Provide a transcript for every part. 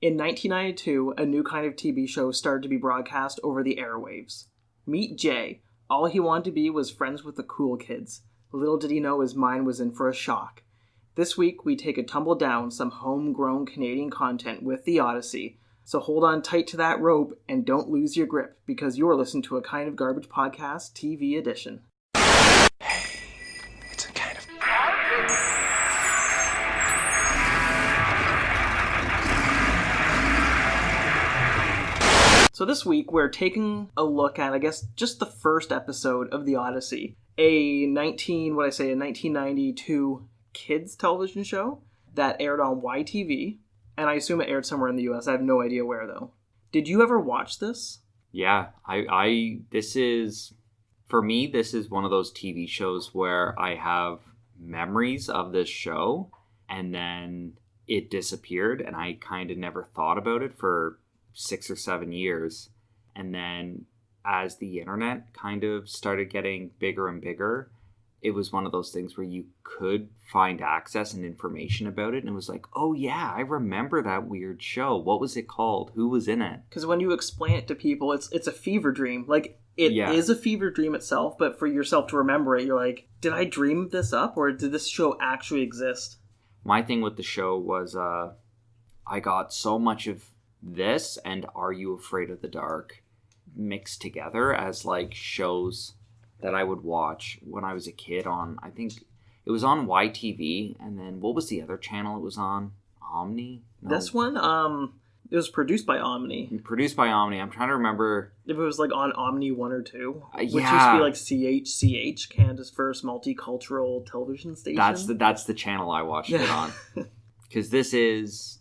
In 1992, a new kind of TV show started to be broadcast over the airwaves. Meet Jay. All he wanted to be was friends with the cool kids. Little did he know his mind was in for a shock. This week, we take a tumble down some homegrown Canadian content with the Odyssey. So hold on tight to that rope and don't lose your grip, because you're listening to a Kind of Garbage Podcast TV edition. It's a kind of... So this week, we're taking a look at, I guess, just the first episode of the Odyssey. A 1992 kids television show that aired on YTV. And I assume it aired somewhere in the US. I have no idea where, though. Did you ever watch this? Yeah, this is one of those TV shows where I have memories of this show, and then it disappeared, and I kind of never thought about it for 6 or 7 years. And then as the internet kind of started getting bigger and bigger, it was one of those things where you could find access and information about it. And it was like, oh yeah, I remember that weird show. What was it called? Who was in it? Because when you explain it to people, it's a fever dream. Like, it is a fever dream itself, but for yourself to remember it, you're like, did I dream this up, or did this show actually exist? My thing with the show was I got so much of this and Are You Afraid of the Dark mixed together as like shows that I would watch when I was a kid on, I think it was on YTV, and then what was the other channel it was on? Omni? No. This one, it was produced by Omni. Produced by Omni. I'm trying to remember if it was like on Omni 1 or 2, which used yeah. to be like CHCH, Canada's first multicultural television station. That's the channel I watched it on. Because this is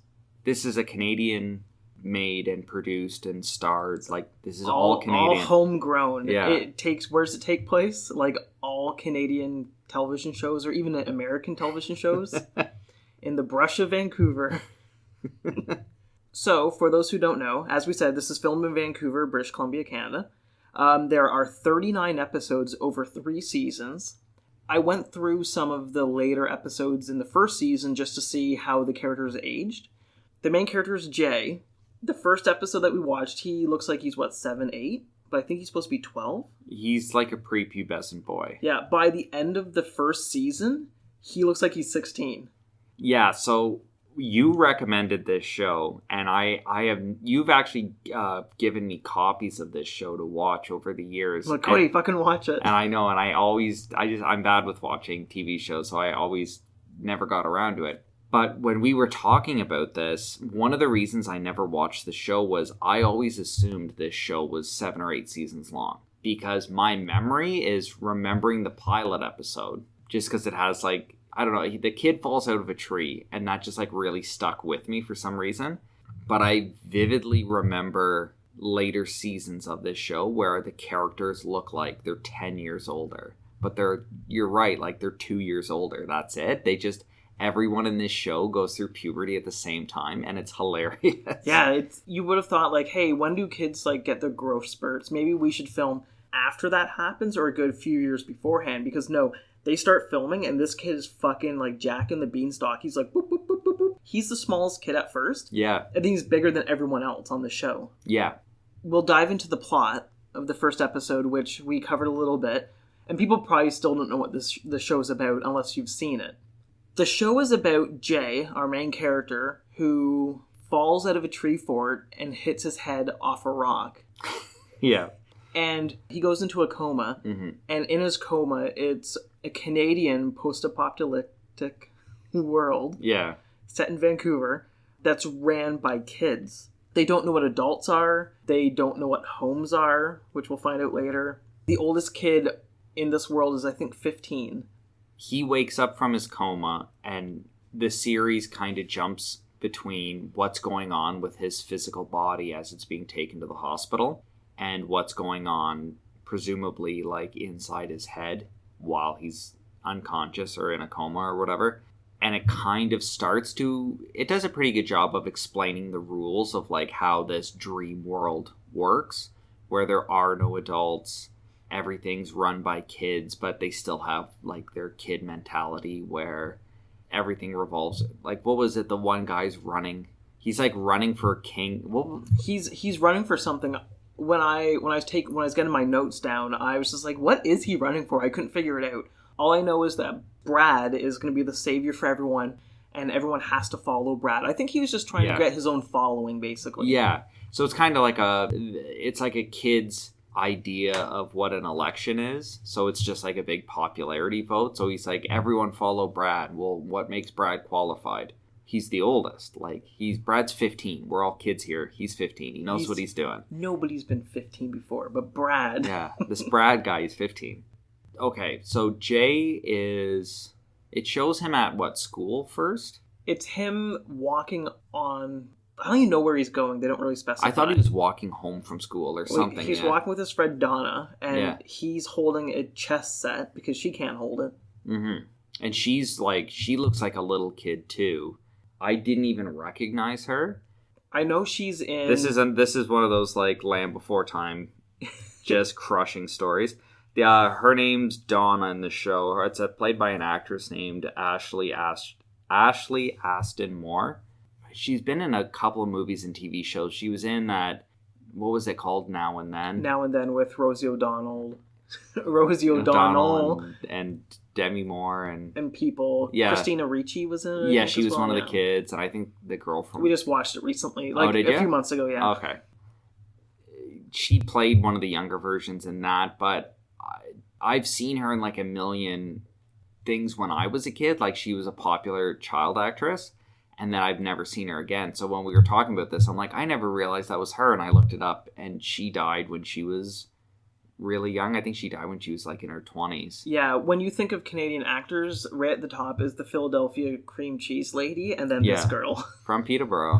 a Canadian made and produced and starred, like this is all Canadian, all homegrown. Yeah. Where does it take place? Like all Canadian television shows, or even American television shows, in the brush of Vancouver. So, for those who don't know, as we said, this is filmed in Vancouver, British Columbia, Canada. There are 39 episodes over 3 seasons. I went through some of the later episodes in the first season just to see how the characters aged. The main character is Jay. The first episode that we watched, he looks like he's, 7, 8? But I think he's supposed to be 12? He's like a prepubescent boy. Yeah, by the end of the first season, he looks like he's 16. Yeah, so you recommended this show, and you've actually given me copies of this show to watch over the years. Look, Cody, fucking watch it. And I know, and I'm bad with watching TV shows, so I always never got around to it. But when we were talking about this, one of the reasons I never watched the show was I always assumed this show was 7 or 8 seasons long. Because my memory is remembering the pilot episode. Just because it has, like, I don't know, the kid falls out of a tree. And that just, like, really stuck with me for some reason. But I vividly remember later seasons of this show where the characters look like they're 10 years older. But you're right, like, they're 2 years older. That's it. Everyone in this show goes through puberty at the same time, and it's hilarious. Yeah, you would have thought, like, hey, when do kids, like, get their growth spurts? Maybe we should film after that happens or a good few years beforehand, because no, they start filming, and this kid is fucking, like, Jack and the Beanstalk. He's like, boop, boop, boop, boop, boop. He's the smallest kid at first. Yeah. I think he's bigger than everyone else on the show. Yeah. We'll dive into the plot of the first episode, which we covered a little bit, and people probably still don't know what the show's about unless you've seen it. The show is about Jay, our main character, who falls out of a tree fort and hits his head off a rock. Yeah. And he goes into a coma. Mm-hmm. And in his coma, it's a Canadian post-apocalyptic world. Yeah. Set in Vancouver that's ran by kids. They don't know what adults are. They don't know what homes are, which we'll find out later. The oldest kid in this world is, I think, 15. He wakes up from his coma, and the series kind of jumps between what's going on with his physical body as it's being taken to the hospital and what's going on, presumably, like, inside his head while he's unconscious or in a coma or whatever. And it kind of it does a pretty good job of explaining the rules of, like, how this dream world works, where there are no adults. Everything's run by kids, but they still have, like, their kid mentality where everything revolves. Like, what was it? The one guy's running. He's like running for king. Well, he's running for something. When I was getting my notes down, I was just like, what is he running for? I couldn't figure it out. All I know is that Brad is going to be the savior for everyone, and everyone has to follow Brad. I think he was just trying to get his own following, basically. Yeah. So it's kind of like a kid's idea of what an election is. So it's just like a big popularity vote. So he's like, everyone follow Brad. Well, what makes Brad qualified? He's the oldest. Like, Brad's 15. We're all kids here. He's 15. He knows what he's doing. Nobody's been 15 before, but Brad. Yeah, this Brad guy is 15. Okay, so Jay is... It shows him at what, school first? It's him walking on... I don't even know where he's going. They don't really specify. I thought he was walking home from school or something. He's walking with his friend Donna, and he's holding a chess set because she can't hold it. Mm-hmm. And she's like... She looks like a little kid, too. I didn't even recognize her. I know she's in... This is one of those, like, Land Before Time, just crushing stories. Her name's Donna in the show. It's played by an actress named Ashley Aston Moore. She's been in a couple of movies and TV shows. She was in that... What was it called? Now and Then? Now and Then with Rosie O'Donnell. Rosie O'Donnell. And Demi Moore and people. Yeah. Christina Ricci was in it. Yeah, she was one of the kids, and I think the girl from... We just watched it recently, like a few months ago, yeah. Okay. She played one of the younger versions in that, but I've seen her in like a million things when I was a kid. Like, she was a popular child actress, and then I've never seen her again. So when we were talking about this, I'm like, I never realized that was her, and I looked it up, and she died when she was... really young. I think she died when she was like in her 20s. Yeah, when you think of Canadian actors, right at the top is the Philadelphia cream cheese lady, and then this girl. From Peterborough.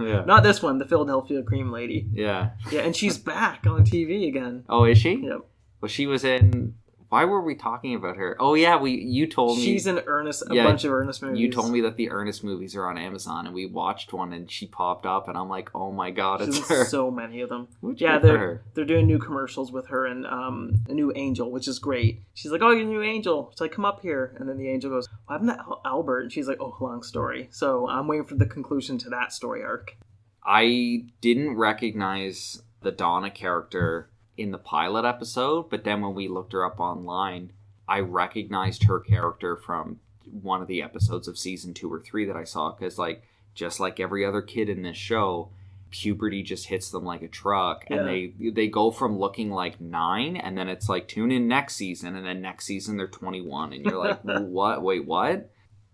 Yeah. Not this one, the Philadelphia cream lady. Yeah. Yeah, and she's back on TV again. Oh, is she? Yep. Well, she was in... Why were we talking about her? Oh, yeah, you told me... She's in Ernest, bunch of Ernest movies. You told me that the Ernest movies are on Amazon, and we watched one, and she popped up, and I'm like, oh my god, it's her. So many of them. They're doing new commercials with her and a new angel, which is great. She's like, oh, you're a new angel. She's like, come up here. And then the angel goes, well, I'm not Albert. And she's like, oh, long story. So I'm waiting for the conclusion to that story arc. I didn't recognize the Donna character in the pilot episode, but then when we looked her up online, I recognized her character from one of the episodes of season 2 or 3 that I saw, because like, just like every other kid in this show, puberty just hits them like a truck, and they go from looking like 9, and then it's like, tune in next season, and then next season they're 21, and you're like, what? Wait, what?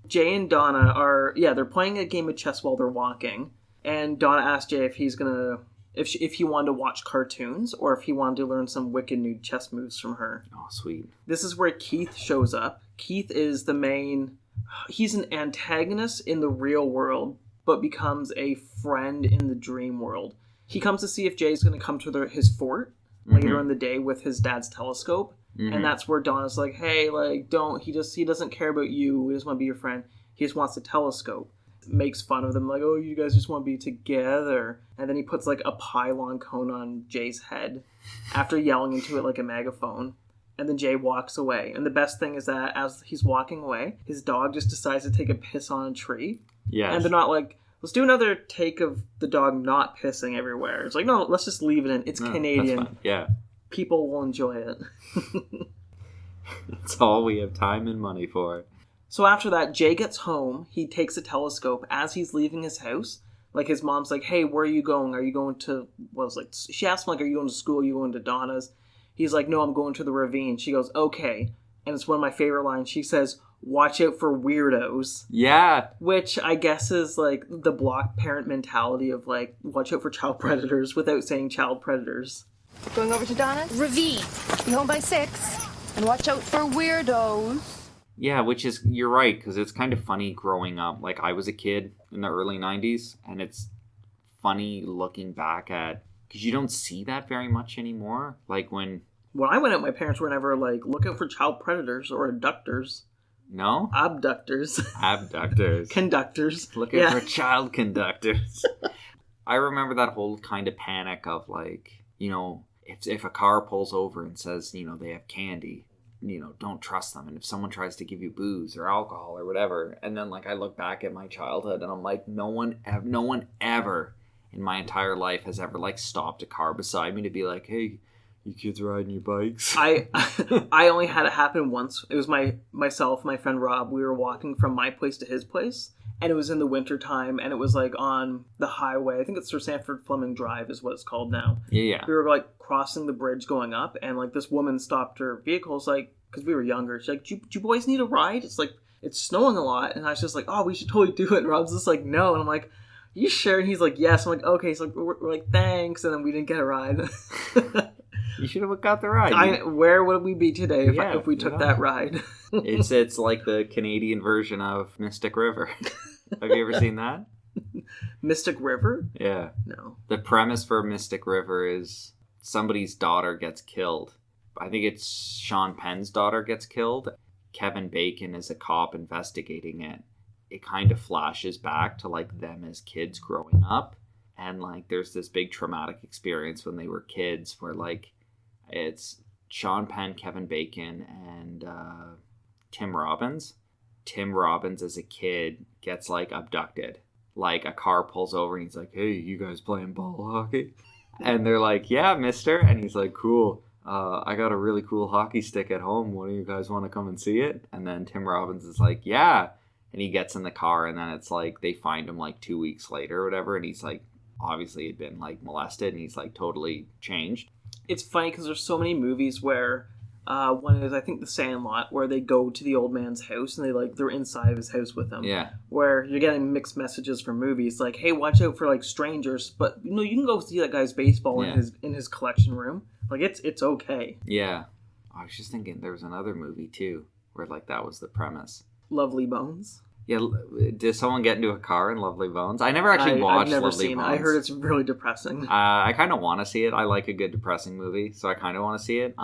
Jay and Donna are, they're playing a game of chess while they're walking, and Donna asked Jay if he's gonna... If he wanted to watch cartoons, or if he wanted to learn some wicked new chess moves from her. Oh, sweet. This is where Keith shows up. Keith is the main... He's an antagonist in the real world, but becomes a friend in the dream world. He comes to see if Jay's going to come to his fort later in the day with his dad's telescope. Mm-hmm. And that's where Donna's like, hey, like, don't... He doesn't care about you. He doesn't want to be your friend. He just wants the telescope. Makes fun of them, like, oh, you guys just want to be together. And then he puts like a pylon cone on Jay's head after yelling into it like a megaphone. And then Jay walks away. And the best thing is that as he's walking away, his dog just decides to take a piss on a tree. Yeah. And they're not like, let's do another take of the dog not pissing everywhere. It's like, no, let's just leave it in. It's Canadian. That's fine. Yeah. People will enjoy it. That's all we have time and money for. So after that, Jay gets home. He takes a telescope as he's leaving his house. Like, his mom's like, hey, where are you going? Are you going to... she asked him, like, are you going to school? Are you going to Donna's? He's like, no, I'm going to the ravine. She goes, okay. And it's one of my favorite lines. She says, watch out for weirdos. Yeah. Which I guess is, like, the block parent mentality of, like, watch out for child predators without saying child predators. Going over to Donna's? Ravine. Be home by 6. And watch out for weirdos. Yeah, which is, you're right, because it's kind of funny growing up. Like, I was a kid in the early 90s, and it's funny looking back at, because you don't see that very much anymore. Like, when I went out, my parents were never like, look out for child predators or abductors. No? Abductors. Abductors. Conductors. Look out for child conductors. I remember that whole kind of panic of, like, you know, if a car pulls over and says, you know, they have candy, don't trust them. And if someone tries to give you booze or alcohol or whatever, and then like I look back at my childhood and I'm like, no one ever in my entire life has ever like stopped a car beside me to be like, hey, you kids riding your bikes? I only had it happen once. It was myself, my friend Rob. We were walking from my place to his place, and it was in the winter time, and it was like on the highway. I think it's Sir Sanford Fleming Drive is what it's called now. Yeah. We were like crossing the bridge going up, and like this woman stopped her vehicle. It's like, because we were younger. She's like, do you boys need a ride? It's like, it's snowing a lot. And I was just like, oh, we should totally do it. And Rob's just like, no. And I'm like, you sure? And he's like, yes. I'm like, okay. So we're like, thanks. And then we didn't get a ride. You should have got the ride. Where would we be today if we took that ride? It's like the Canadian version of Mystic River. Have you ever seen that? Mystic River? Yeah. No. The premise for Mystic River is somebody's daughter gets killed. I think it's Sean Penn's daughter gets killed. Kevin Bacon is a cop investigating it. It kind of flashes back to like them as kids growing up. And like there's this big traumatic experience when they were kids where like it's Sean Penn, Kevin Bacon, and Tim Robbins. Tim Robbins as a kid gets like abducted. Like a car pulls over and he's like, hey, you guys playing ball hockey? And they're like, yeah, mister. And he's like, cool. I got a really cool hockey stick at home. One of you guys want to come and see it? And then Tim Robbins is like, yeah. And he gets in the car, and then it's like they find him like 2 weeks later or whatever. And he's like, obviously had been like molested, and he's like totally changed. It's funny because there's so many movies where one is, I think, The Sandlot, where they go to the old man's house and they're inside of his house with him. Yeah. Where you're getting mixed messages from movies like, hey, watch out for like strangers, but you can go see that guy's baseball in his collection room. Like it's okay. Yeah. I was just thinking there was another movie too where like that was the premise. Lovely Bones. Yeah, did someone get into a car in Lovely Bones? I never actually watched I've never Lovely seen Bones. I heard it's really depressing. I kind of want to see it. I like a good depressing movie, so I kind of want to see it.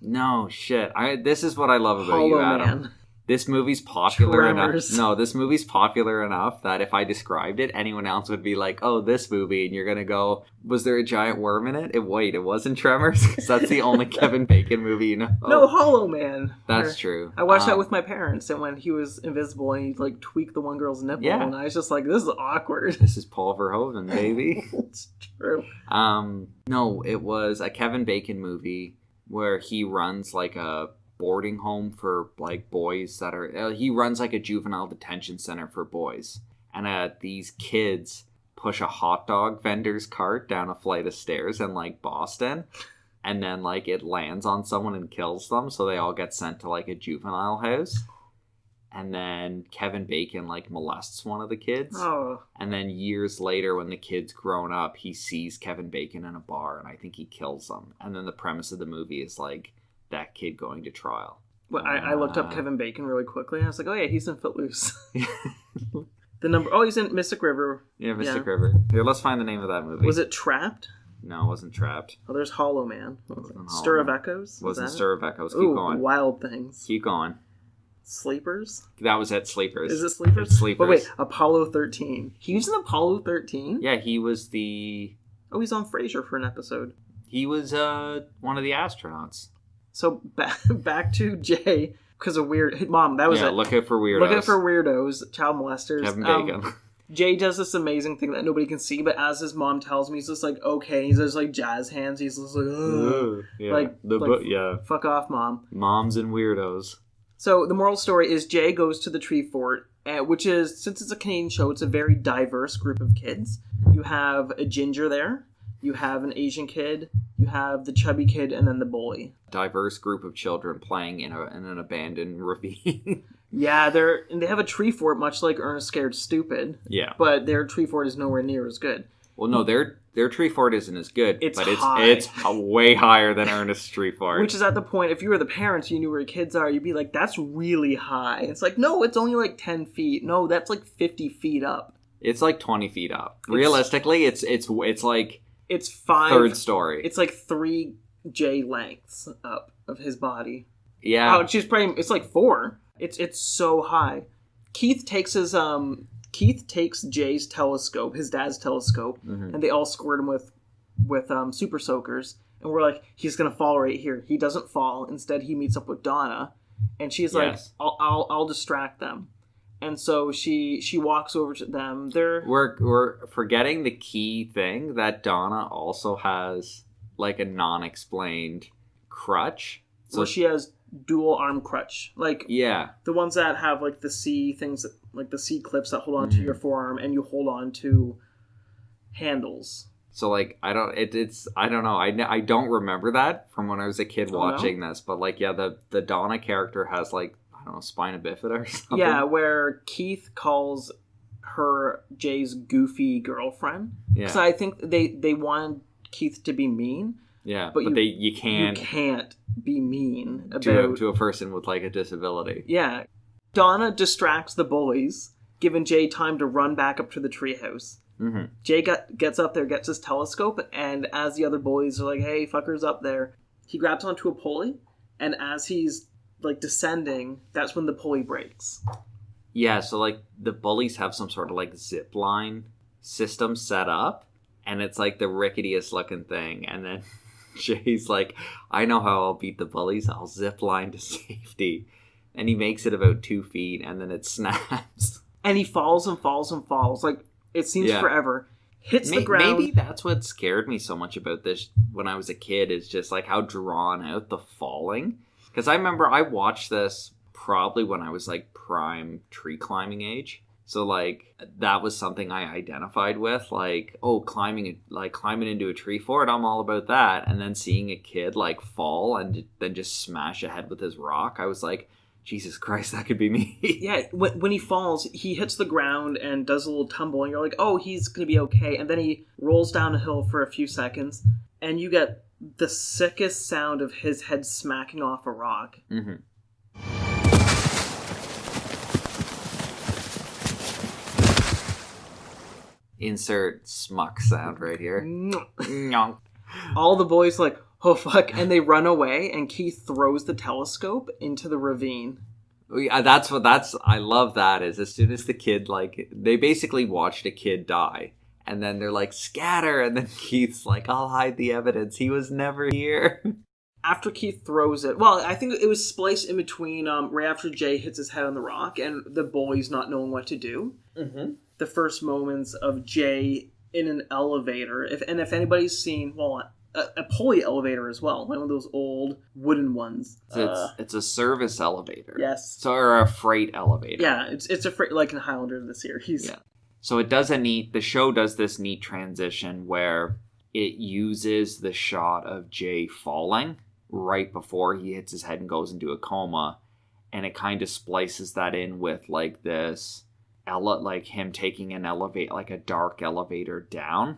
No, shit. This is what I love about Hollow you, Adam. Man. This movie's popular Tremors. enough. No, this movie's popular enough that if I described it, anyone else would be like, oh, this movie. And you're going to go, was there a giant worm in it? It wasn't Tremors? Because that's the only Kevin Bacon movie you know. No, Hollow Man. That's true. I watched that with my parents, and when he was invisible and he'd like tweak the one girl's nipple, and I was just like, this is awkward. This is Paul Verhoeven, baby. It's true. No, it was a Kevin Bacon movie where he runs like a boarding home for like boys that are he runs like a juvenile detention center for boys, and these kids push a hot dog vendor's cart down a flight of stairs in like Boston, and then like it lands on someone and kills them, so they all get sent to like a juvenile house. And then Kevin Bacon like molests one of the kids. Oh. And then years later when the kid's grown up, he sees Kevin Bacon in a bar, and I think he kills them. And then the premise of the movie is like that kid going to trial. Well, I looked up Kevin Bacon really quickly, and I was like, oh yeah, he's in Footloose. He's in Mystic River. Yeah, Mystic River. Here, let's find the name of that movie. Was it Trapped? No, it wasn't Trapped. Oh, there's Hollow Man. Stir of Echoes? Wasn't Stir of Echoes. Keep going. Wild Things. Keep going. Sleepers? That was at Sleepers. Is it Sleepers? It's Sleepers. But wait, Apollo 13. He was in Apollo 13? Yeah, he was the... Oh, he's on Frasier for an episode. He was one of the astronauts. So back to Jay, because of weird... Mom, that was it. Look out for weirdos. Look out for weirdos, child molesters. Kevin Bacon. Jay does this amazing thing that nobody can see, but as his mom tells me, he's just like, okay. He's just like jazz hands. He's just like, ugh. Yeah. Fuck off, Mom. Moms and weirdos. So the moral story is Jay goes to the tree fort, which is, since it's a Canadian show, it's a very diverse group of kids. You have a ginger there. You have an Asian kid, you have the chubby kid, and then the bully. Diverse group of children playing in an abandoned ravine. Yeah, they have a tree fort, much like Ernest Scared Stupid. Yeah. But their tree fort is nowhere near as good. Well, no, their tree fort isn't as good. It's way higher than Ernest's tree fort. Which is at the point, if you were the parents, you knew where your kids are, you'd be like, that's really high. It's like, no, it's only like 10 feet. No, that's like 50 feet up. It's like 20 feet up. Realistically, it's like... It's 5... Third story. It's like 3 J lengths up of his body. Yeah. Oh, it's like 4. It's so high. Keith takes Jay's telescope, his dad's telescope, and they all squirt him with with super soakers, and we're like, he's gonna fall right here. He doesn't fall. Instead, he meets up with Donna, and she's like, I'll distract them. And so she walks over to them. We're forgetting the key thing that Donna also has like a non-explained crutch. So she has dual arm crutch, like the ones that have like the C things, like the C clips that hold on to your forearm, and you hold on to handles. So like I don't know. I don't remember that from when I was a kid watching this, but like the Donna character has like, I don't know, spina bifida or something. Yeah, where Keith calls her Jay's goofy girlfriend. Yeah. Because I think they wanted Keith to be mean. Yeah, but you can't be mean to a person with like a disability. Yeah. Donna distracts the bullies, giving Jay time to run back up to the treehouse. Mm-hmm. Jay gets up there, gets his telescope, and as the other bullies are like, hey, fucker's up there, he grabs onto a pulley, and as he's like descending, that's when the pulley breaks. Yeah, so like the bullies have some sort of like zip line system set up, and it's like the ricketiest looking thing, and then Jay's like, I know how I'll beat the bullies, I'll zip line to safety. And he makes it about 2 feet, and then it snaps. And he falls and falls and falls. Like, it seems forever. Hits the ground. Maybe that's what scared me so much about this when I was a kid, is just like how drawn out the falling. Because I remember I watched this probably when I was like prime tree climbing age. So like that was something I identified with, like, oh, climbing into a tree fort, I'm all about that. And then seeing a kid like fall and then just smash a head with his rock, I was like, Jesus Christ, that could be me. Yeah, when he falls, he hits the ground and does a little tumble, and you're like, oh, he's going to be okay. And then he rolls down a hill for a few seconds, and you get the sickest sound of his head smacking off a rock. Mm-hmm. Insert smuck sound right here. All the boys like, oh fuck, and they run away, and Keith throws the telescope into the ravine. Yeah, I love that, is as soon as the kid, like, they basically watched a kid die, and then they're like, scatter, and then Keith's like, I'll hide the evidence, he was never here. After Keith throws it, well, I think it was spliced in between, right after Jay hits his head on the rock, and the boys not knowing what to do. Mm-hmm. The first moments of Jay in an elevator, if anybody's seen, well, a pulley elevator as well, one of those old wooden ones. It's a service elevator. Yes. So, or a freight elevator. Yeah, it's a freight, like in Highlander of the series. Yeah. So the show does this neat transition where it uses the shot of Jay falling right before he hits his head and goes into a coma, and it kind of splices that in with like this, like him taking an elevator, like a dark elevator down.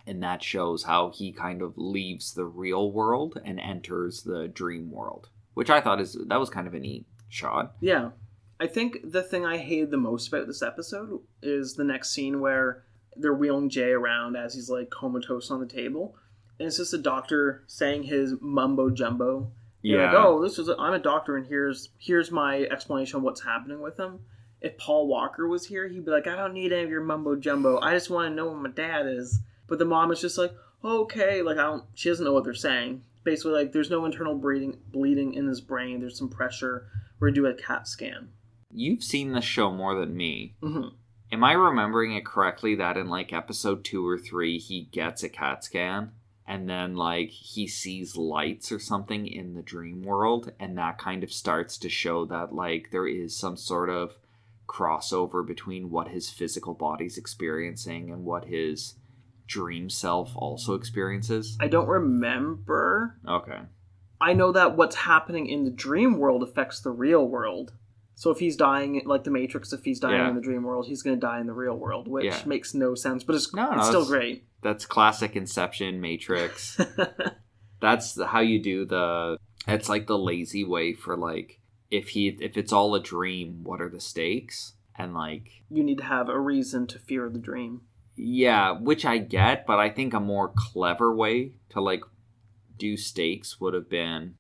And that shows how he kind of leaves the real world and enters the dream world, which I thought that was kind of a neat shot. Yeah. I think the thing I hated the most about this episode is the next scene where they're wheeling Jay around as he's like comatose on the table. And it's just a doctor saying his mumbo jumbo. Yeah. Like, oh, I'm a doctor, and here's my explanation of what's happening with him. If Paul Walker was here, he'd be like, I don't need any of your mumbo jumbo. I just want to know what my dad is. But the mom is just like, okay, like she doesn't know what they're saying. Basically, like, there's no internal bleeding in his brain. There's some pressure. We're going to do a CAT scan. You've seen this show more than me. Mm-hmm. Am I remembering it correctly that in like episode 2 or 3, he gets a CAT scan and then like he sees lights or something in the dream world, and that kind of starts to show that like there is some sort of crossover between what his physical body's experiencing and what his dream self also experiences? I don't remember. Okay. I know that what's happening in the dream world affects the real world. So if he's dying, like the Matrix, if he's dying in the dream world, he's going to die in the real world, which makes no sense, but it's still great. That's classic Inception, Matrix. That's how you do it's like the lazy way for like, if it's all a dream, what are the stakes? And like, you need to have a reason to fear the dream. Yeah, which I get, but I think a more clever way to like do stakes would have been,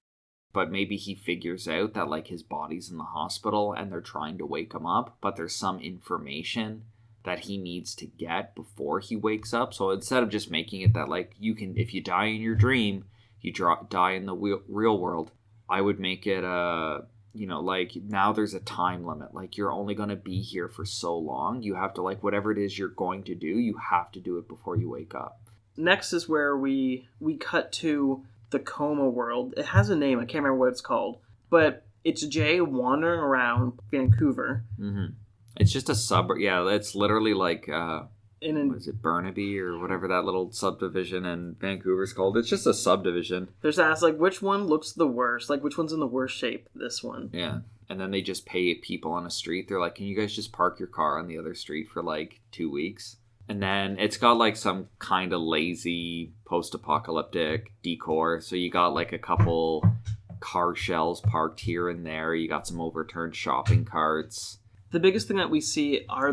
but maybe he figures out that like his body's in the hospital and they're trying to wake him up, but there's some information that he needs to get before he wakes up. So instead of just making it that, like, you can, if you die in your dream, you die in the real world, I would make it like, now there's a time limit. Like, you're only going to be here for so long. You have to, like, whatever it is you're going to do, you have to do it before you wake up. Next is where we cut to the coma world. It has a name. I can't remember what it's called. But it's Jay wandering around Vancouver. Mm-hmm. It's just a suburb. Yeah, it's literally like, what is it, Burnaby or whatever that little subdivision in Vancouver's called. It's just a subdivision. There's asked, like, which one looks the worst? Like, which one's in the worst shape? This one. Yeah. And then they just pay people on a street. They're like, can you guys just park your car on the other street for, like, 2 weeks? And then it's got, like, some kind of lazy post-apocalyptic decor. So you got, like, a couple car shells parked here and there. You got some overturned shopping carts. The biggest thing that we see are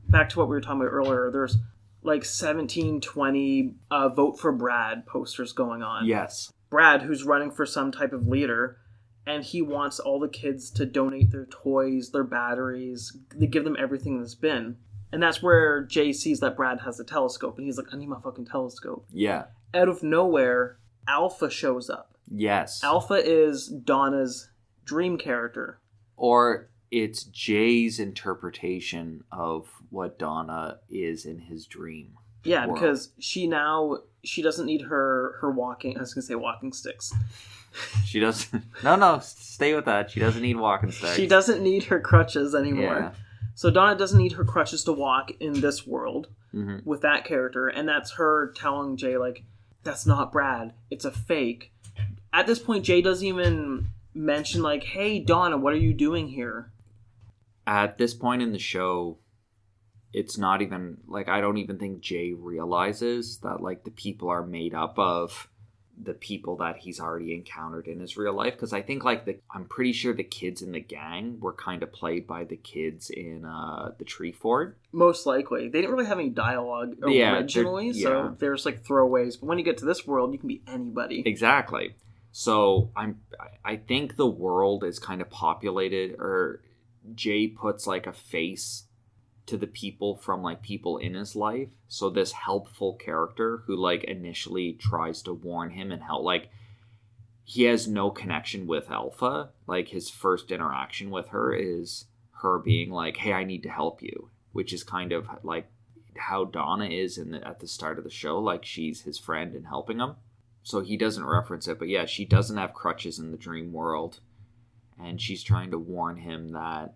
back to what we were talking about earlier, there's like 17, 20 vote for Brad posters going on. Yes. Brad, who's running for some type of leader, and he wants all the kids to donate their toys, their batteries, they give them everything in this bin. And that's where Jay sees that Brad has a telescope, and he's like, I need my fucking telescope. Yeah. Out of nowhere, Alpha shows up. Yes. Alpha is Donna's dream character. Or it's Jay's interpretation of what Donna is in his dream. Yeah, world. Because she doesn't need her walking, I was going to say walking sticks. She doesn't, no, stay with that. She doesn't need walking sticks. She doesn't need her crutches anymore. Yeah. So Donna doesn't need her crutches to walk in this world with that character. And that's her telling Jay, like, that's not Brad. It's a fake. At this point, Jay doesn't even mention, like, hey, Donna, what are you doing here? At this point in the show, it's not even, like, I don't even think Jay realizes that, like, the people are made up of the people that he's already encountered in his real life. Because I think, like, I'm pretty sure the kids in the gang were kind of played by the kids in the Tree Fort. Most likely. They didn't really have any dialogue originally, so there's, like, throwaways. But when you get to this world, you can be anybody. Exactly. So I think the world is kind of populated, or Jay puts, like, a face to the people from, like, people in his life. So this helpful character who, like, initially tries to warn him and help, like, he has no connection with Alpha. Like, his first interaction with her is her being like, hey, I need to help you, which is kind of like how Donna is at the start of the show. Like, she's his friend and helping him. So he doesn't reference it, but yeah, she doesn't have crutches in the dream world. And she's trying to warn him that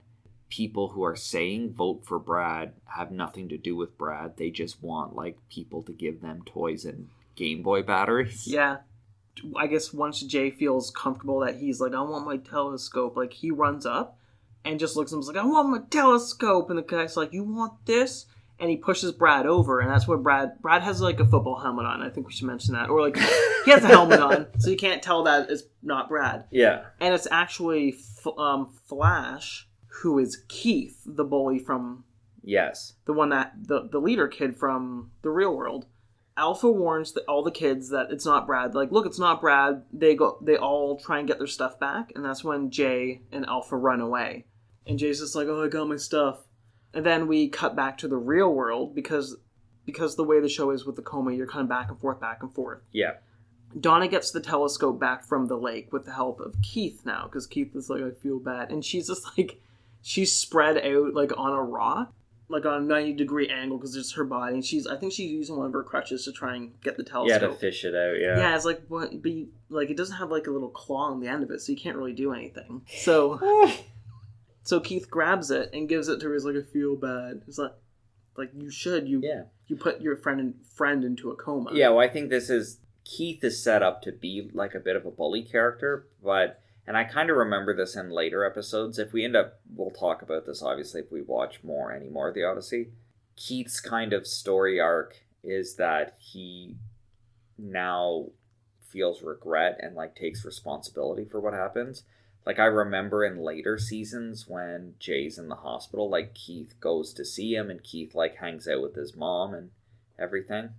people who are saying vote for Brad have nothing to do with Brad. They just want, like, people to give them toys and Game Boy batteries. Yeah. I guess once Jay feels comfortable that he's like, I want my telescope, like, he runs up and just looks at him and is like, I want my telescope. And the guy's like, you want this? And he pushes Brad over, and that's where Brad has, like, a football helmet on. I think we should mention that. Or, like, he has a helmet on, so you can't tell that it's not Brad. Yeah. And it's actually Flash, who is Keith, the bully from... Yes. The one that... The leader kid from the real world. Alpha warns all the kids that it's not Brad. Like, look, it's not Brad. They all try and get their stuff back, and that's when Jay and Alpha run away. And Jay's just like, oh, I got my stuff. And then we cut back to the real world because the way the show is with the coma, you're kind of back and forth. Yeah. Donna gets the telescope back from the lake with the help of Keith now, because Keith is like, I feel bad. And she's just like, she's spread out, like, on a rock, like on a 90-degree angle, because it's her body. And I think she's using one of her crutches to try and get the telescope. Yeah, to fish it out, yeah. Yeah, it's like, but like, it doesn't have, like, a little claw on the end of it, so you can't really do anything. So... So Keith grabs it and gives it to her. He's like, I feel bad. It's like you should. You put your friend into a coma. Yeah, well, I think Keith is set up to be like a bit of a bully character, and I kind of remember this in later episodes. If we we'll talk about this, obviously, if we watch any more of the Odyssey. Keith's kind of story arc is that he now feels regret and, like, takes responsibility for what happens. Like, I remember in later seasons when Jay's in the hospital, like, Keith goes to see him and Keith, like, hangs out with his mom and everything.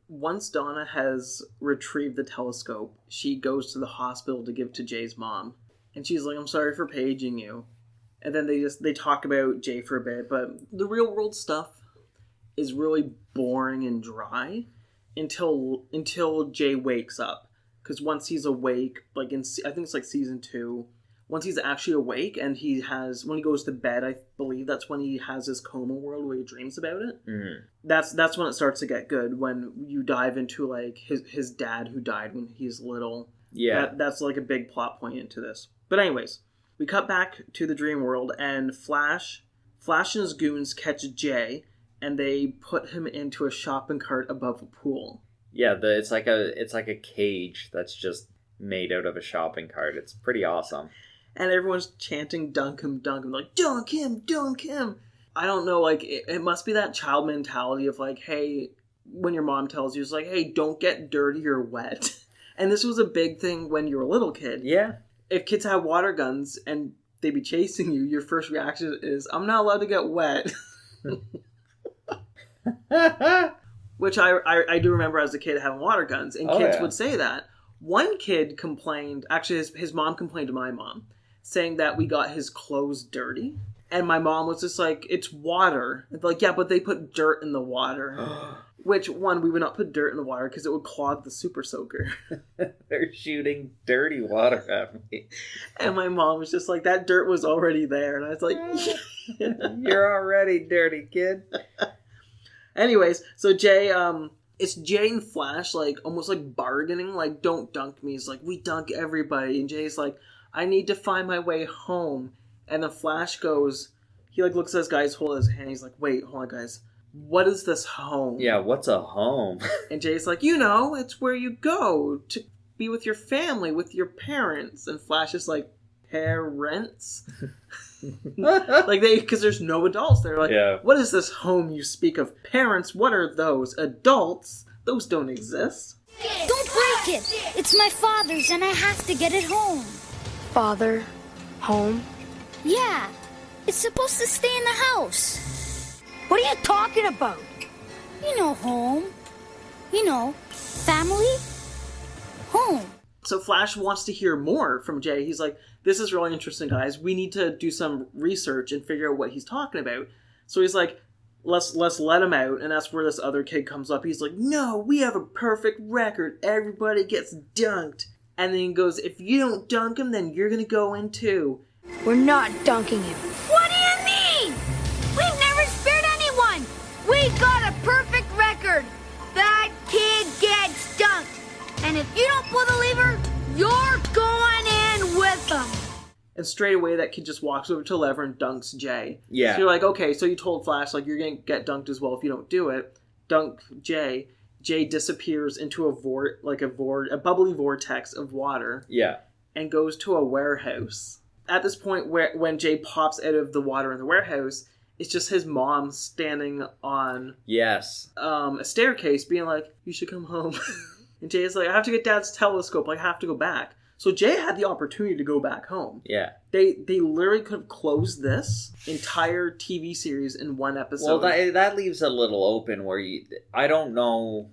Once Donna has retrieved the telescope, she goes to the hospital to give to Jay's mom. And she's like, I'm sorry for paging you. And then they talk about Jay for a bit, but the real world stuff is really boring and dry until Jay wakes up. Because once he's awake, like I think it's like season 2, once he's actually awake and when he goes to bed, I believe that's when he has his coma world where he dreams about it. Mm-hmm. That's when it starts to get good, when you dive into like his dad who died when he's little. Yeah. That's like a big plot point into this. But anyways, we cut back to the dream world, and Flash and his goons catch Jay, and they put him into a shopping cart above a pool. Yeah, it's like a cage that's just made out of a shopping cart. It's pretty awesome. And everyone's chanting, dunk him, like, dunk him, dunk him. I don't know, like, it must be that child mentality of, like, hey, when your mom tells you, it's like, hey, don't get dirty or wet. And this was a big thing when you were a little kid. Yeah. If kids have water guns and they be chasing you, your first reaction is, I'm not allowed to get wet. Which I do remember as a kid having water guns, and kids would say that. One kid complained, actually his mom complained to my mom, saying that we got his clothes dirty. And my mom was just like, it's water. And like, yeah, but they put dirt in the water. Which, one, we would not put dirt in the water because it would clog the super soaker. They're shooting dirty water at me. And my mom was just like, that dirt was already there. And I was like, you're already dirty, kid. Anyways, so Jay, it's Jay and Flash, like, almost like bargaining, like, don't dunk me. It's like, we dunk everybody. And Jay's like, I need to find my way home. And the Flash goes, he, like, looks at this guy's hold his hand. He's like, wait, hold on, guys. What is this home? Yeah, what's a home? And Jay's like, it's where you go to be with your family, with your parents. And Flash is like, parents? Like, because there's no adults. They're like, What is this home you speak of? Parents? What are those? Adults? Those don't exist. Don't break it! It's my father's and I have to get it home. Father? Home? Yeah, it's supposed to stay in the house. What are you talking about? You know, home. You know, family. Home. So Flash wants to hear more from Jay. He's like, this is really interesting, guys. We need to do some research and figure out what he's talking about. So he's like, let's let him out. And that's where this other kid comes up. He's like, no, we have a perfect record. Everybody gets dunked. And then he goes, if you don't dunk him, then you're going to go in too. We're not dunking him. What do you mean? We've never spared anyone. We got a perfect record. That kid gets dunked. And if you don't pull the lever, you're going in with them. And straight away, that kid just walks over to the lever and dunks Jay. Yeah. So you're like, okay, so you told Flash, like, you're going to get dunked as well if you don't do it. Dunk Jay. Jay disappears into a bubbly vortex of water. Yeah. And goes to a warehouse. At this point, when Jay pops out of the water in the warehouse, it's just his mom standing on a staircase being like, you should come home. And Jay's like, I have to get Dad's telescope. I have to go back. So Jay had the opportunity to go back home. Yeah. They literally could have closed this entire TV series in one episode. Well, that leaves a little open where I don't know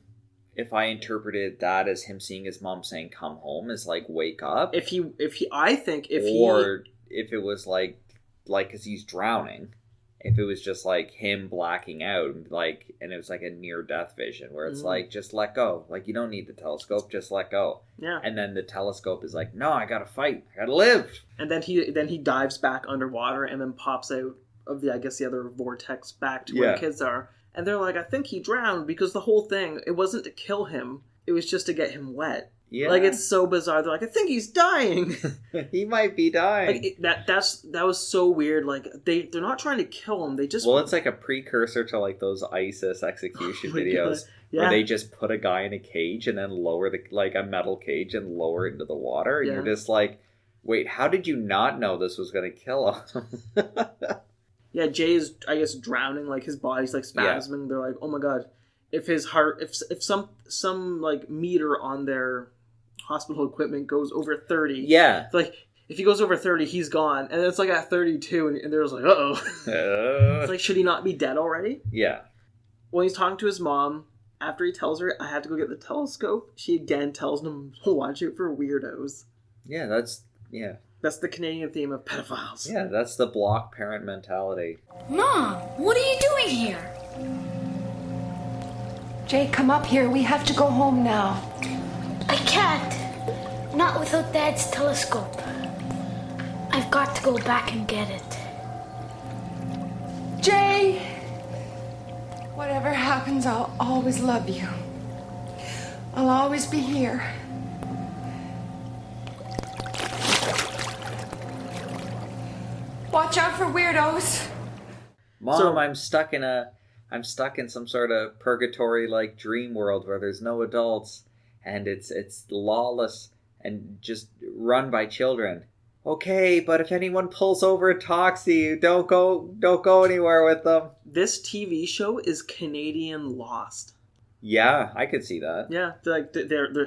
if I interpreted that as him seeing his mom saying "come home" as like "wake up." If it was like because he's drowning. If it was just like him blacking out, and it was like a near-death vision where it's like, just let go. Like, you don't need the telescope, just let go. Yeah. And then the telescope is like, no, I gotta fight. I gotta live. And then he dives back underwater and then pops out of the other vortex back to where the kids are. And they're like, I think he drowned, because the whole thing, it wasn't to kill him. It was just to get him wet. Yeah. Like, it's so bizarre. They're like, I think he's dying. He might be dying. Like, that was so weird. Like, they're not trying to kill him. They just... Well, it's like a precursor to, like, those ISIS execution videos. Where they just put a guy in a cage and then lower a metal cage and lower it into the water. And you're just like, wait, how did you not know this was going to kill him? Yeah, Jay is, I guess, drowning. Like, his body's, like, spasming. Yeah. They're like, oh my god. If his heart... If some like, meter on their hospital equipment goes over 30. Yeah. Like, if he goes over 30, he's gone. And it's like at 32, and they're just like, uh-oh. It's like, should he not be dead already? Yeah. When he's talking to his mom, after he tells her, I have to go get the telescope, she again tells him to watch it for weirdos. Yeah, that's... Yeah. That's the Canadian theme of pedophiles. Yeah, that's the block parent mentality. Mom, what are you doing here? Jay, come up here. We have to go home now. I can't. Not without Dad's telescope. I've got to go back and get it. Jay! Whatever happens, I'll always love you. I'll always be here. Watch out for weirdos. Mom, I'm stuck in some sort of purgatory like dream world where there's no adults and it's lawless and just run by children. Okay, but if anyone pulls over and talks to you, don't go anywhere with them. This TV show is Canadian Lost. Yeah, I could see that. Yeah,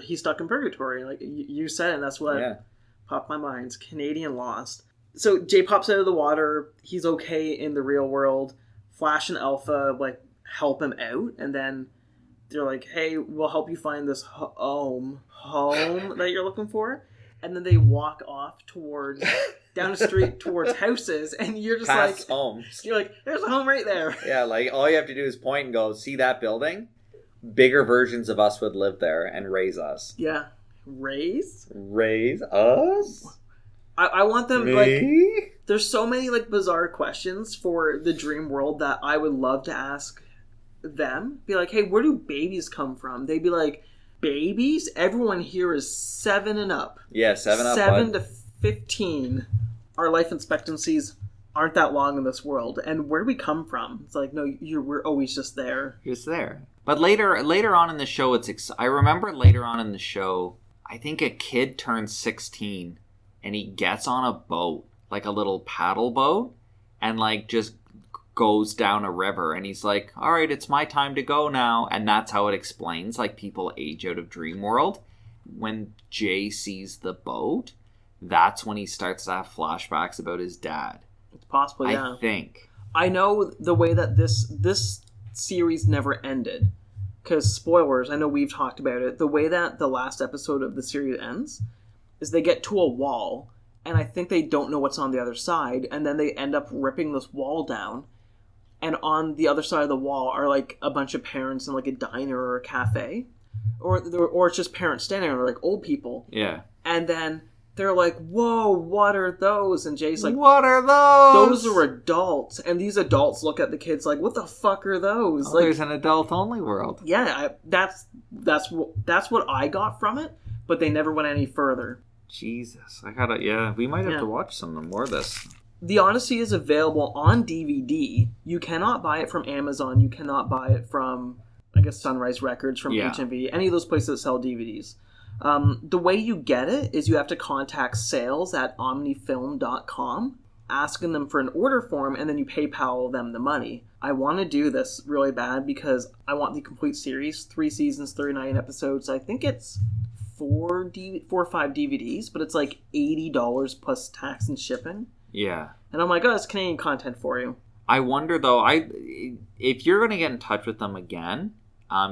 he's stuck in purgatory, like you said, and that's what popped my mind. It's Canadian Lost. So Jay pops out of the water. He's okay in the real world. Flash and Alpha like help him out, and then they're like, "Hey, we'll help you find this home that you're looking for." And then they walk off down the street towards houses, and you're just Past homes. You're like, "There's a home right there." Yeah, like all you have to do is point and go, "See that building? Bigger versions of us would live there and raise us." Yeah, raise us. I want them Me? like. There's so many like bizarre questions for the dream world that I would love to ask them. Be like, "Hey, where do babies come from?" They'd be like, "Babies? Everyone here is 7 and up." Yeah, 7 up. 7 to 15. Our life expectancies aren't that long in this world, and where do we come from? It's like, no, we're always just there. Just there. But later on in the show, I remember later on in the show, I think a kid turns 16, and he gets on a boat, like a little paddle boat, and like just goes down a river, and he's like, "All right, it's my time to go now." And that's how it explains like people age out of dream world. When Jay sees the boat, that's when he starts to have flashbacks about his dad. It's possible, yeah. I think. I know the way that this series never ended, because spoilers, I know we've talked about it. The way that the last episode of the series ends is they get to a wall, and I think they don't know what's on the other side, and then they end up ripping this wall down, and on the other side of the wall are like a bunch of parents in like a diner or a cafe, or it's just parents standing there, like old people. Yeah. And then they're like, "Whoa, what are those?" And Jay's like, "What are those? Those are adults." And these adults look at the kids like, "What the fuck are those?" Oh, there's an adult-only world. Yeah, that's what I got from it, but they never went any further. Jesus, we might have to watch some more of this. The Odyssey is available on DVD. You cannot buy it from Amazon. You cannot buy it from, I guess, Sunrise Records, from HMV, any of those places that sell DVDs. The way you get it is you have to contact sales@omnifilm.com, asking them for an order form, and then you PayPal them the money. I want to do this really bad because I want the complete series, 3 seasons, 39 episodes. I think it's 4 or 5 DVDs, but it's like $80 plus tax and shipping. Yeah. And I'm like, oh, it's Canadian content for you. I wonder, though, if you're going to get in touch with them again,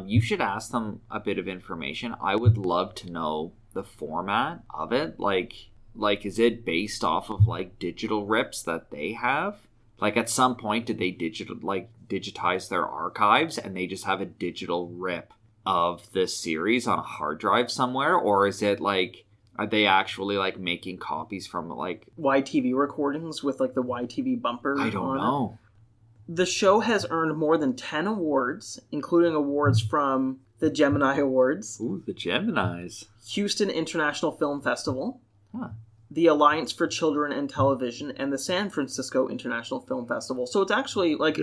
you should ask them a bit of information. I would love to know the format of it. Like, is it based off of, like, digital rips that they have? Like, at some point, did they digitize their archives and they just have a digital rip of this series on a hard drive somewhere? Or is it, like, are they actually, like, making copies from, like... YTV recordings with, like, the YTV bumper? I don't know. The show has earned more than 10 awards, including awards from the Gemini Awards. Ooh, the Geminis. Houston International Film Festival. Huh. The Alliance for Children and Television, and the San Francisco International Film Festival. So it's actually, like,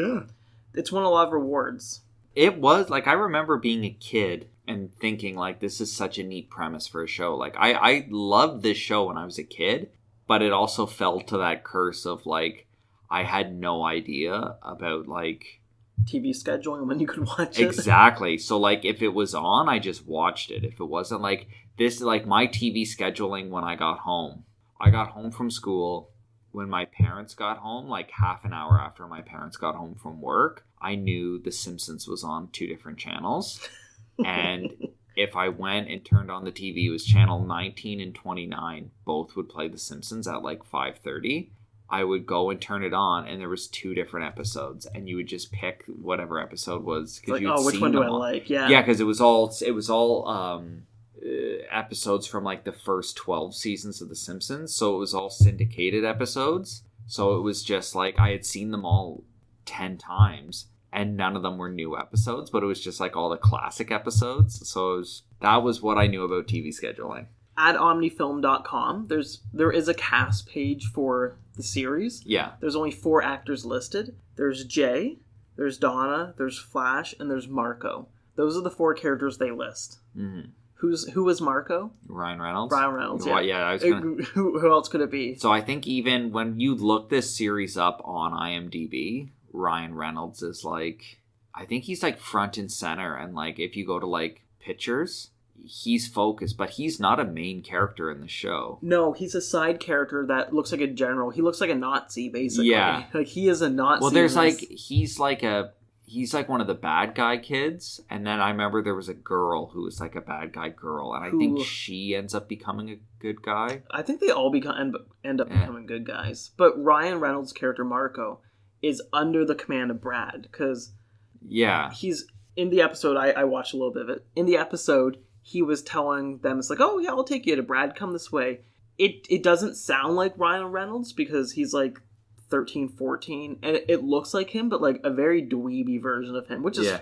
it's won a lot of awards. It was, like, I remember being a kid and thinking, like, this is such a neat premise for a show. Like, I loved this show when I was a kid, but it also fell to that curse of, like, I had no idea about, like... TV scheduling when you could watch it. Exactly. So, like, if it was on, I just watched it. If it wasn't, like, this, like, my TV scheduling when I got home. I got home from school. When my parents got home, like, half an hour after my parents got home from work, I knew The Simpsons was on 2 different channels. And if I went and turned on the TV, it was channel 19 and 29. Both would play The Simpsons at like 5:30. I would go and turn it on, and there was 2 different episodes, and you would just pick whatever episode was. Like, which one do I like? Yeah, yeah, because it was all episodes from like the first 12 seasons of The Simpsons, so it was all syndicated episodes. So it was just like I had seen them all 10 times, and none of them were new episodes, but it was just like all the classic episodes. So that was what I knew about TV scheduling. At omnifilm.com, there is a cast page for the series. Yeah. There's only 4 actors listed. There's Jay, there's Donna, there's Flash, and there's Marco. Those are the 4 characters they list. Mm-hmm. Who was Marco? Ryan Reynolds. Ryan Reynolds, yeah. Well, yeah, I was gonna... Who else could it be? So I think even when you look this series up on IMDb, Ryan Reynolds is like... I think he's like front and center, and like if you go to like pictures... he's focused, but he's not a main character in the show. No, he's a side character that looks like a general. He looks like a Nazi, basically. Yeah. Like, he is a Nazi. Well, there's like, he's like one of the bad guy kids, and then I remember there was a girl who was like a bad guy girl, and I think she ends up becoming a good guy. I think they all end up becoming good guys. But Ryan Reynolds' character, Marco, is under the command of Brad, because he's, in the episode, I watched a little bit of it, in the episode... he was telling them, it's like, oh yeah, I'll take you to Brad, come this way. It doesn't sound like Ryan Reynolds because he's like 13, 14, and it looks like him, but like a very dweeby version of him, which is,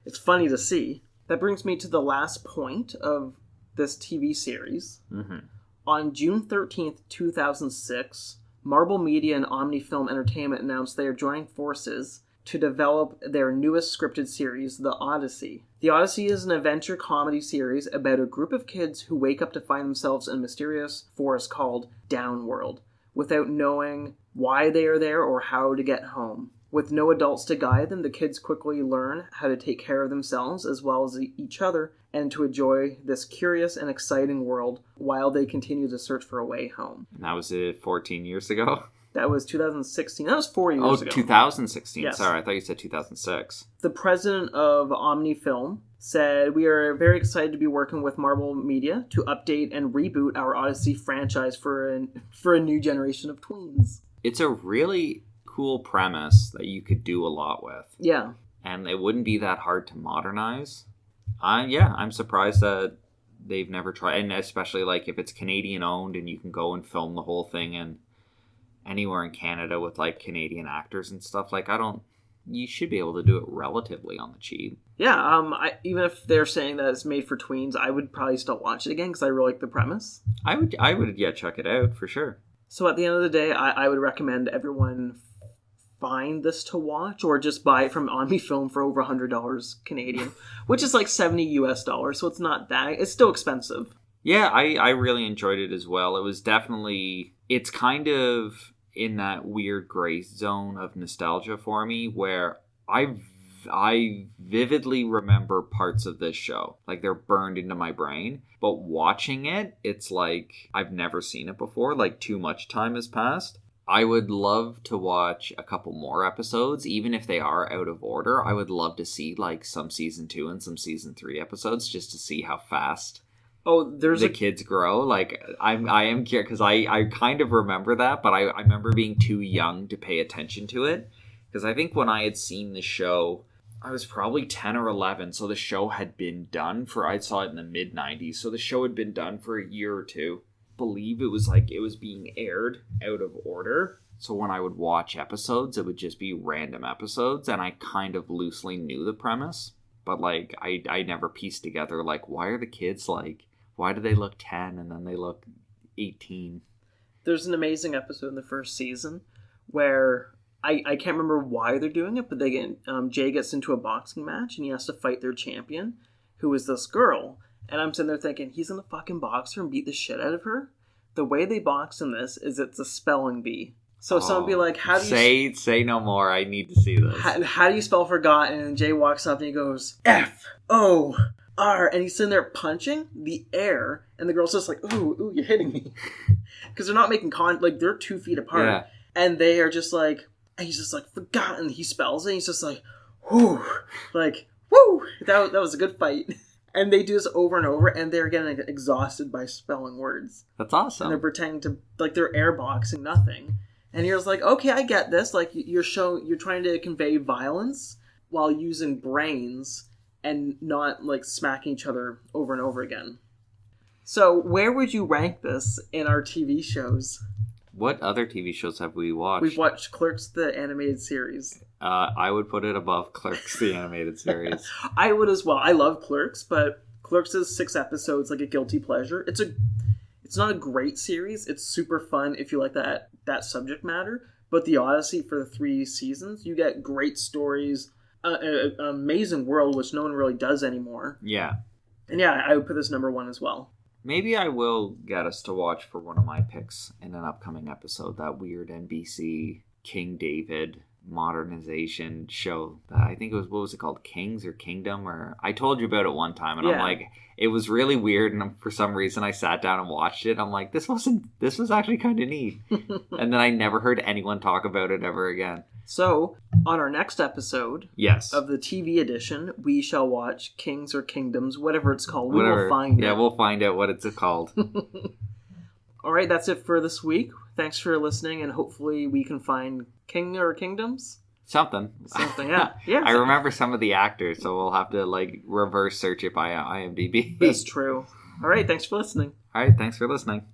it's funny to see. That brings me to the last point of this TV series. Mm-hmm. On June 13th, 2006, Marvel Media and Omnifilm Entertainment announced they are joining forces to develop their newest scripted series, The Odyssey. The Odyssey is an adventure comedy series about a group of kids who wake up to find themselves in a mysterious forest called Downworld, without knowing why they are there or how to get home. With no adults to guide them, the kids quickly learn how to take care of themselves as well as each other, and to enjoy this curious and exciting world while they continue to search for a way home. And that was 14 years ago? That was 2016. That was 4 years ago. Oh, 2016. Yes. Sorry, I thought you said 2006. The president of Omnifilm said, we are very excited to be working with Marvel Media to update and reboot our Odyssey franchise for a new generation of tweens. It's a really cool premise that you could do a lot with. Yeah. And it wouldn't be that hard to modernize. I'm surprised that they've never tried, and especially like if it's Canadian owned and you can go and film the whole thing and anywhere in Canada with like Canadian actors and stuff, like you should be able to do it relatively on the cheap. Yeah, even if they're saying that it's made for tweens, I would probably still watch it again because I really like the premise. I would check it out for sure. So at the end of the day, I would recommend everyone find this to watch or just buy it from Omnifilm for over $100 Canadian, which is like $70 US, so it's not that, it's still expensive. Yeah, I really enjoyed it as well. It was definitely, it's kind of in that weird gray zone of nostalgia for me where I vividly remember parts of this show. Like they're burned into my brain. But watching it, it's like I've never seen it before. Like too much time has passed. I would love to watch a couple more episodes, even if they are out of order. I would love to see like some season 2 and some season 3 episodes just to see how fast the kids grow. Like I am curious because I kind of remember that, but I remember being too young to pay attention to it. Because I think when I had seen the show, I was probably 10 or 11, so the show had been done I saw it in the mid-90s, so the show had been done for a year or two. I believe it was like it was being aired out of order. So when I would watch episodes, it would just be random episodes, and I kind of loosely knew the premise. But like I never pieced together like why are the kids like, why do they look 10 and then they look 18? There's an amazing episode in the first season where I can't remember why they're doing it, but Jay gets into a boxing match and he has to fight their champion, who is this girl. And I'm sitting there thinking, he's gonna fucking box her and beat the shit out of her? The way they box in this is it's a spelling bee. So someone be like, how do you... Say no more, I need to see this. How do you spell forgotten? And Jay walks up and he goes, F-O-R. And he's sitting there punching the air. And the girl's just like, ooh, you're hitting me. Because they're not making like, they're 2 feet apart. Yeah. And they are just like... And he's just like, forgotten. He spells it. And he's just like, whoo. Like, woo. That was a good fight. And they do this over and over, and they're getting exhausted by spelling words. That's awesome. And they're pretending to, like, they're airboxing nothing. And you're just like, okay, I get this. Like, you're trying to convey violence while using brains and not, like, smacking each other over and over again. So, where would you rank this in our TV shows? What other TV shows have we watched? We've watched Clerks, the animated series. I would put it above Clerks, the animated series. I would as well. I love Clerks, but Clerks is 6 episodes, like a guilty pleasure. It's not a great series. It's super fun if you like that subject matter. But the Odyssey, for the 3 seasons, you get great stories, an amazing world, which no one really does anymore. Yeah. And yeah, I would put this number 1 as well. Maybe I will get us to watch for one of my picks in an upcoming episode, that weird NBC King David modernization show. I think it was, what was it called? Kings or Kingdom? Or I told you about it one time, and I'm like, it was really weird, and for some reason I sat down and watched it. I'm like, this was actually kind of neat. And then I never heard anyone talk about it ever again. So, on our next episode of the TV edition, we shall watch Kings or Kingdoms, whatever it's called. We will find it. Yeah, we'll find out what it's called. All right, that's it for this week. Thanks for listening, and hopefully we can find King or Kingdoms. Something, yeah. Yeah. I remember some of the actors, so we'll have to, like, reverse search it by IMDb. That's true. All right, thanks for listening. All right, thanks for listening.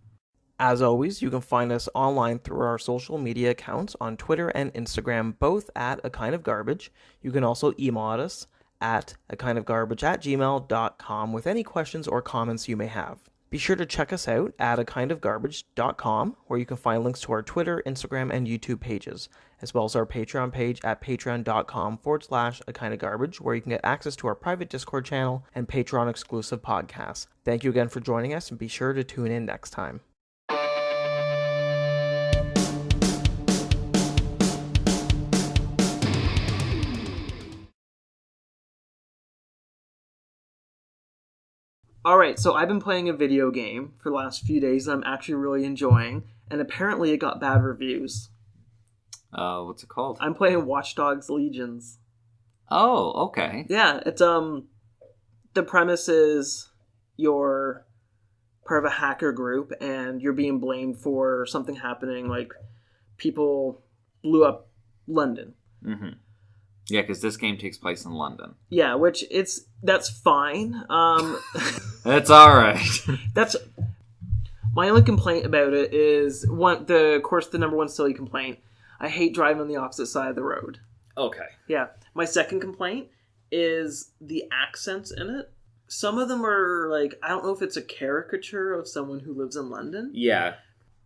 As always, you can find us online through our social media accounts on Twitter and Instagram, both at A Kind of Garbage. You can also email us at akindofgarbage@gmail.com with any questions or comments you may have. Be sure to check us out at akindofgarbage.com, where you can find links to our Twitter, Instagram, and YouTube pages, as well as our Patreon page at patreon.com/akindofgarbage, where you can get access to our private Discord channel and Patreon-exclusive podcasts. Thank you again for joining us, and be sure to tune in next time. Alright, so I've been playing a video game for the last few days that I'm actually really enjoying, and apparently it got bad reviews. What's it called? I'm playing Watch Dogs Legions. Oh, okay. Yeah, it's, the premise is you're part of a hacker group, and you're being blamed for something happening, like people blew up London. Mm-hmm. Yeah, because this game takes place in London. Yeah, that's fine. That's all right. That's my only complaint about it is the number one silly complaint. I hate driving on the opposite side of the road. Okay. Yeah. My second complaint is the accents in it. Some of them are like, I don't know if it's a caricature of someone who lives in London. Yeah.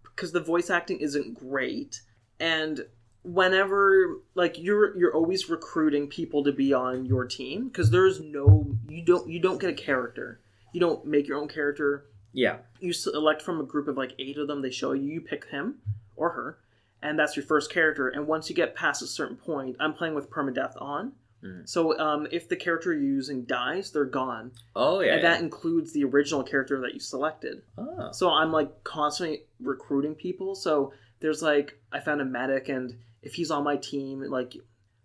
Because the voice acting isn't great, and whenever, like, you're always recruiting people to be on your team, because you don't get a character. You don't make your own character. Yeah. You select from a group of like 8 of them. They show you pick him or her, and that's your first character. And once you get past a certain point, I'm playing with permadeath on. Mm. So if the character you're using dies, they're gone. Oh, yeah. And that includes the original character that you selected. Oh. So I'm like constantly recruiting people. So there's like, I found a medic, and if he's on my team, like,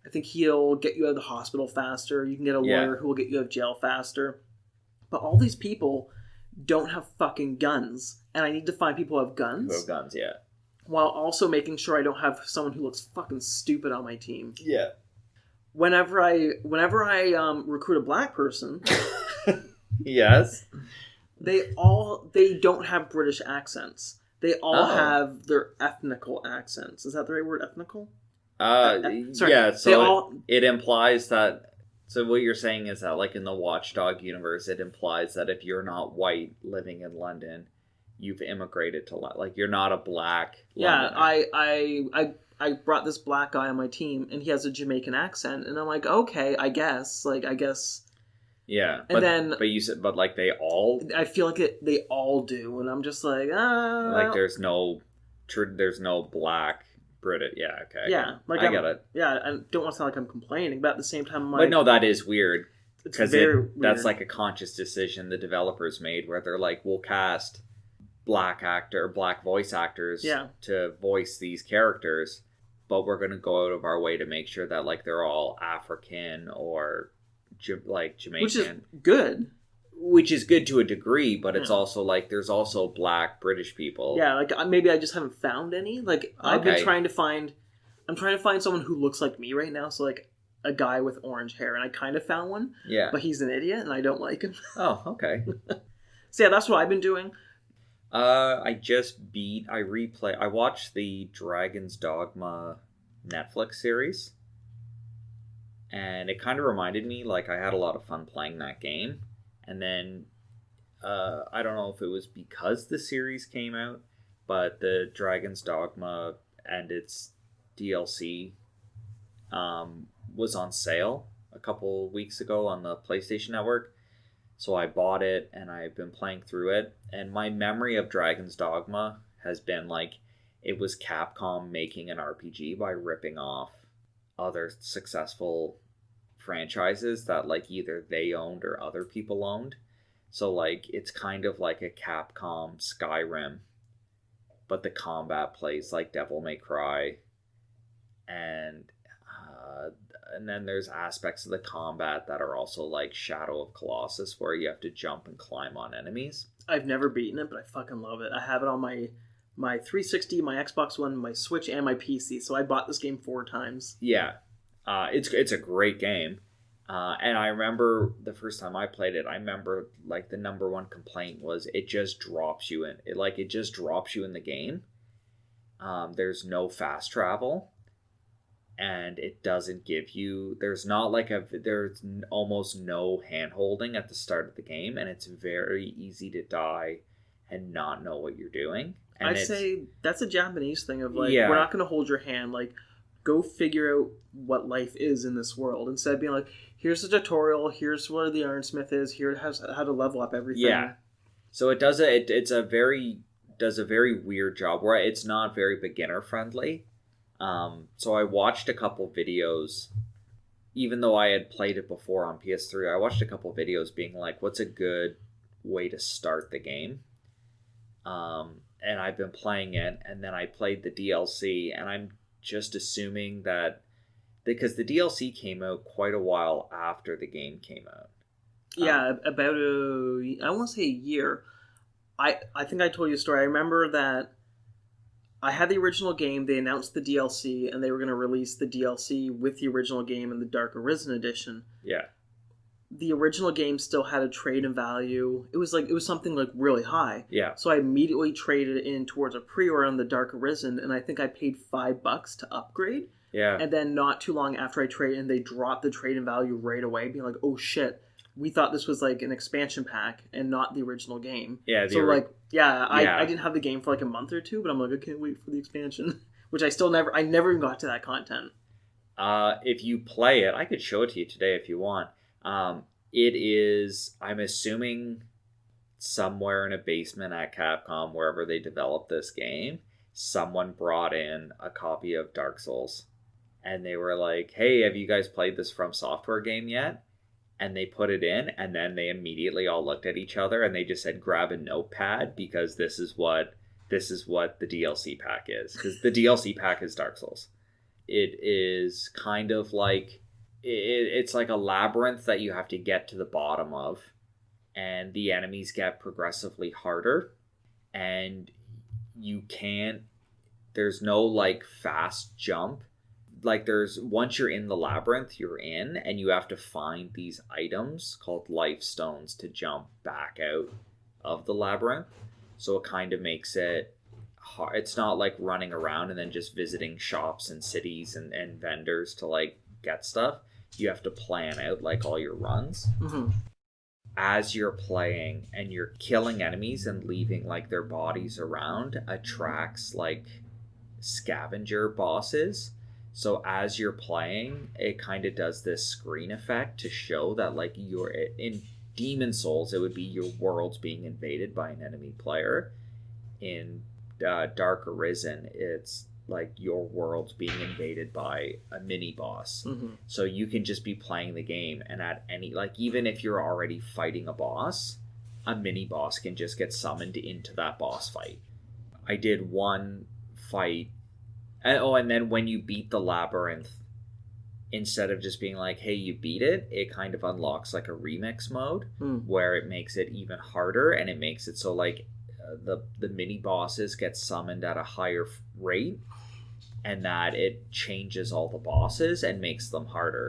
I think he'll get you out of the hospital faster. You can get a lawyer who will get you out of jail faster. But all these people don't have fucking guns. And I need to find people who have guns. Who have guns, yeah. While also making sure I don't have someone who looks fucking stupid on my team. Yeah. Whenever I recruit a black person... Yes? They don't have British accents. They all have their ethnical accents. Is that the right word, ethnical? Sorry. Yeah, so it implies that... So what you're saying is that, like, in the Watchdog universe, it implies that if you're not white living in London, you've immigrated to... Like, you're not a black Londoner. Yeah, I brought this black guy on my team, and he has a Jamaican accent, and I'm like, okay, I guess. Yeah, and but you said, but like they all... I feel like they all do, and I'm just like, like there's no black British. Yeah, okay. Yeah, I get it. Yeah, I don't want to sound like I'm complaining, but at the same time, I'm like... But no, that is weird. Because that's like a conscious decision the developers made, where they're like, we'll cast black voice actors to voice these characters, but we're going to go out of our way to make sure that, like, they're all African or... like Jamaican, which is good. which is good to a degree, but it's also like there's also black British people. Yeah, like maybe I just haven't found any. Like I've been trying to find. I'm trying to find someone who looks like me right now. So like a guy with orange hair, and I kind of found one. Yeah, but he's an idiot, and I don't like him. Oh, okay. So yeah, that's what I've been doing. I watched the Dragon's Dogma Netflix series, and it kind of reminded me, like, I had a lot of fun playing that game. And then I don't know if it was because the series came out, but the Dragon's Dogma and its DLC was on sale a couple weeks ago on the PlayStation Network. So I bought it, and I've been playing through it. And my memory of Dragon's Dogma has been like, it was Capcom making an RPG by ripping off other successful franchises that like either they owned or other people owned. So like it's kind of like a Capcom Skyrim, but the combat plays like Devil May Cry, and then there's aspects of the combat that are also like Shadow of Colossus, where you have to jump and climb on enemies. I've never beaten it, but I fucking love it. I have it on my 360, my Xbox One, my Switch, and my PC. So I bought this game 4 times. Yeah, it's a great game. And I remember the first time I played it, I remember like the number one complaint was it just drops you in. It just drops you in the game. There's no fast travel. And it doesn't give you, there's almost no hand holding at the start of the game, and it's very easy to die and not know what you're doing. And I'd say that's a Japanese thing of like, Yeah. we're not going to hold your hand, like, go figure out what life is in this world, instead of being like, here's a tutorial, here's where the ironsmith is, here's how to level up everything. Yeah. So it does a very weird job where it's not very beginner friendly. So I watched a couple videos, even though I had played it before on PS3, I watched a couple videos being like, what's a good way to start the game? And I've been playing it, and then I played the DLC, and I'm just assuming that, because the DLC came out quite a while after the game came out. Yeah, about I want to say a year. I think I told you a story. I remember that I had the original game, they announced the DLC, and they were going to release the DLC with the original game in the Dark Arisen edition. Yeah. The original game still had a trade in value. It was something like really high. Yeah. So I immediately traded in towards a pre-order on the Dark Arisen, and I think I paid $5 to upgrade. Yeah. And then not too long after I traded in, they dropped the trade in value right away, being like, oh shit, we thought this was like an expansion pack and not the original game. Yeah. I didn't have the game for like a month or two, but I'm like, I can't wait for the expansion, which I never even got to that content. If you play it, I could show it to you today if you want. It is, I'm assuming, somewhere in a basement at Capcom, wherever they developed this game, someone brought in a copy of Dark Souls. And they were like, hey, have you guys played this From Software game yet? And they put it in, and then they immediately all looked at each other, and they just said, grab a notepad, because this is what the DLC pack is. Because the DLC pack is Dark Souls. It is kind of like, it's like a labyrinth that you have to get to the bottom of, and the enemies get progressively harder, and there's no like fast jump. Like once you're in the labyrinth, you're in, and you have to find these items called life stones to jump back out of the labyrinth. So it kind of makes it hard. It's not like running around and then just visiting shops and cities and vendors to like get stuff. You have to plan out like all your runs. Mm-hmm. As you're playing and you're killing enemies and leaving like their bodies around, attracts like scavenger bosses. So as you're playing, it kind of does this screen effect to show that like you're in Demon Souls, it would be your world's being invaded by an enemy player. In Dark Arisen, it's like your world's being invaded by a mini boss. Mm-hmm. So you can just be playing the game, and at any, like, even if you're already fighting a boss, a mini boss can just get summoned into that boss fight. I did one fight. And then when you beat the labyrinth, instead of just being like, hey, you beat it, it kind of unlocks like a remix mode where it makes it even harder, and it makes it so like the mini bosses get summoned at a higher rate, and that it changes all the bosses and makes them harder.